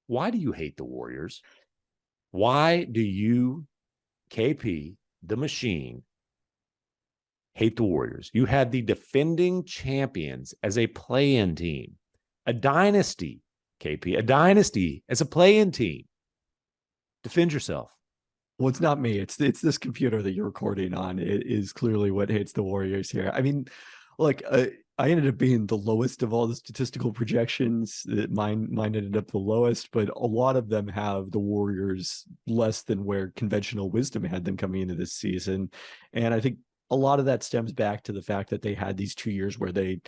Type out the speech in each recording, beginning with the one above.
why do you hate the Warriors? Why do you, KP, the machine, hate the Warriors? You had the defending champions as a play-in team, a dynasty, KP, a dynasty as a play-in team. Defend yourself. Well, it's not me. It's this computer that you're recording on. It is clearly what hates the Warriors here. I mean, like I ended up being the lowest of all the statistical projections. Mine ended up the lowest, but a lot of them have the Warriors less than where conventional wisdom had them coming into this season. And I think a lot of that stems back to the fact that they had these 2 years where they,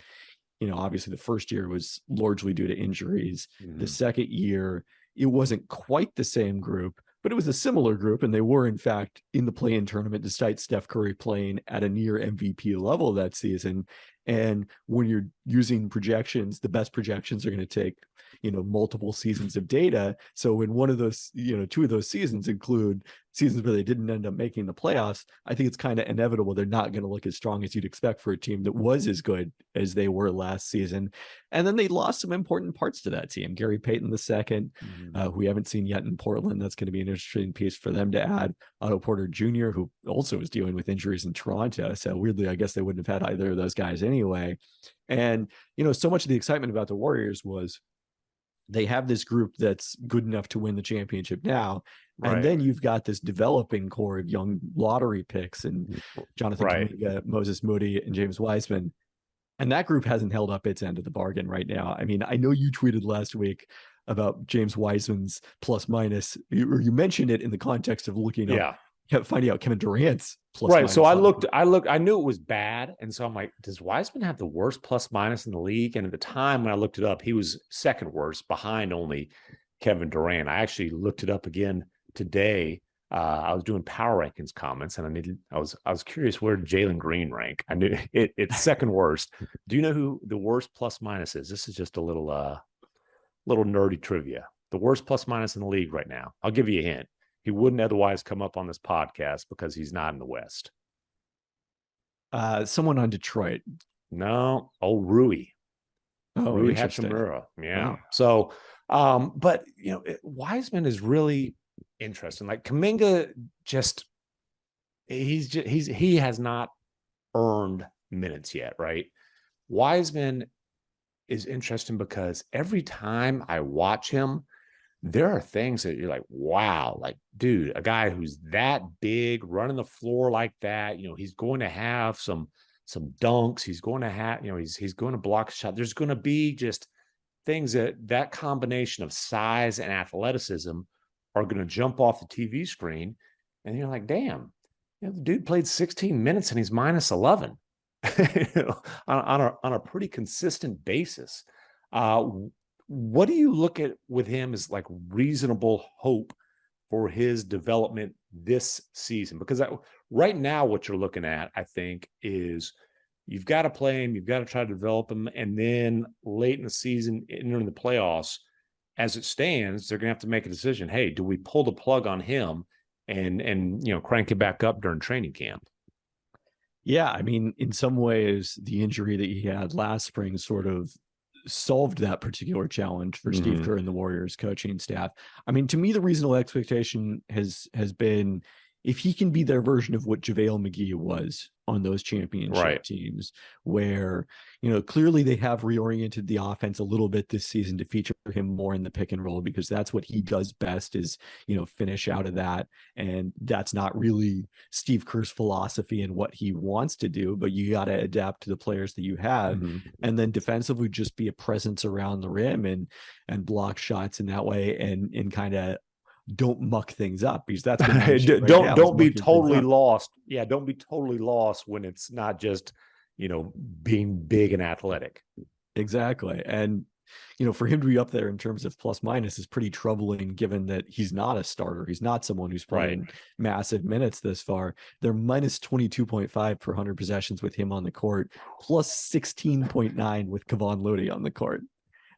obviously the first year was largely due to injuries. Mm-hmm. The second year, it wasn't quite the same group, but it was a similar group, and they were, in fact, in the play-in tournament, despite Steph Curry playing at a near MVP level that season. And when you're using projections, the best projections are going to take, multiple seasons of data. So when one of those, 2 of those seasons include seasons where they didn't end up making the playoffs, I think it's kind of inevitable they're not going to look as strong as you'd expect for a team that was as good as they were last season. And then they lost some important parts to that team. Gary Payton II, who we haven't seen yet in Portland. That's going to be an interesting piece for them to add. Otto Porter Jr., who also is dealing with injuries in Toronto. So weirdly, I guess they wouldn't have had either of those guys anyway. And, so much of the excitement about the Warriors was they have this group that's good enough to win the championship now. Right. And then you've got this developing core of young lottery picks and Jonathan Kuminga, Moses Moody, and James Wiseman. And that group hasn't held up its end of the bargain right now. I mean, I know you tweeted last week about James Wiseman's plus minus, or you mentioned it in the context of looking up, finding out Kevin Durant's plus minus. So I knew it was bad. And so I'm like, does Wiseman have the worst plus minus in the league? And at the time when I looked it up, he was second worst behind only Kevin Durant. I actually looked it up again today. I was doing power rankings comments, and I was curious, where did Jalen Green rank? I knew it's second worst. Do you know who the worst plus minus is? This is just a little nerdy trivia. The worst plus minus in the league right now. I'll give you a hint. He wouldn't otherwise come up on this podcast because he's not in the West. Someone on Detroit. No, Rui. Rui Hachimura. Yeah. Wow. So, but Wiseman is really interesting. Like Kuminga, he has not earned minutes yet, right? Wiseman is interesting because every time I watch him, there are things that you're like, wow, like, dude, a guy who's that big, running the floor like that, he's going to have some dunks. He's going to have, he's going to block a shot. There's going to be just things that combination of size and athleticism are going to jump off the TV screen. And you're like, damn, the dude played 16 minutes and he's minus 11 on a pretty consistent basis. What do you look at with him as like reasonable hope for his development this season? Because right now what you're looking at, I think, is you've got to play him, you've got to try to develop him, and then late in the season, entering the playoffs, as it stands, they're going to have to make a decision. Hey, do we pull the plug on him and crank it back up during training camp? Yeah, I mean, in some ways, the injury that he had last spring sort of solved that particular challenge for Steve Kerr and the Warriors coaching staff. I mean, to me, the reasonable expectation has been if he can be their version of what JaVale McGee was on those championship teams, where, clearly they have reoriented the offense a little bit this season to feature him more in the pick and roll, because that's what he does best is, finish out of that. And that's not really Steve Kerr's philosophy and what he wants to do, but you got to adapt to the players that you have. And then defensively just be a presence around the rim and block shots in that way and kind of don't muck things up, because that's don't be totally lost. Yeah, don't be totally lost when it's not just being big and athletic. Exactly. And for him to be up there in terms of plus minus is pretty troubling, given that he's not a starter. He's not someone who's playing massive minutes this far. They're minus 22.5 per 100 possessions with him on the court, plus 16.9 with Kevon Looney on the court.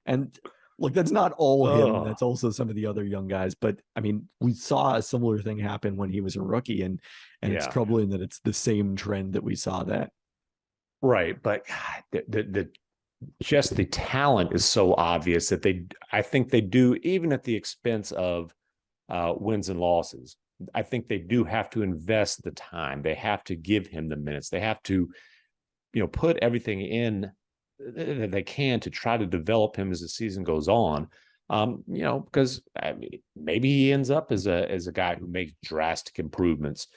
And look, that's not all him. That's also some of the other young guys. But I mean, we saw a similar thing happen when he was a rookie, and it's troubling that it's the same trend that we saw then. Right. But just the talent is so obvious that I think they do, even at the expense of wins and losses. I think they do have to invest the time. They have to give him the minutes. They have to, put everything in that they can to try to develop him as the season goes on. Because maybe he ends up as a guy who makes drastic improvements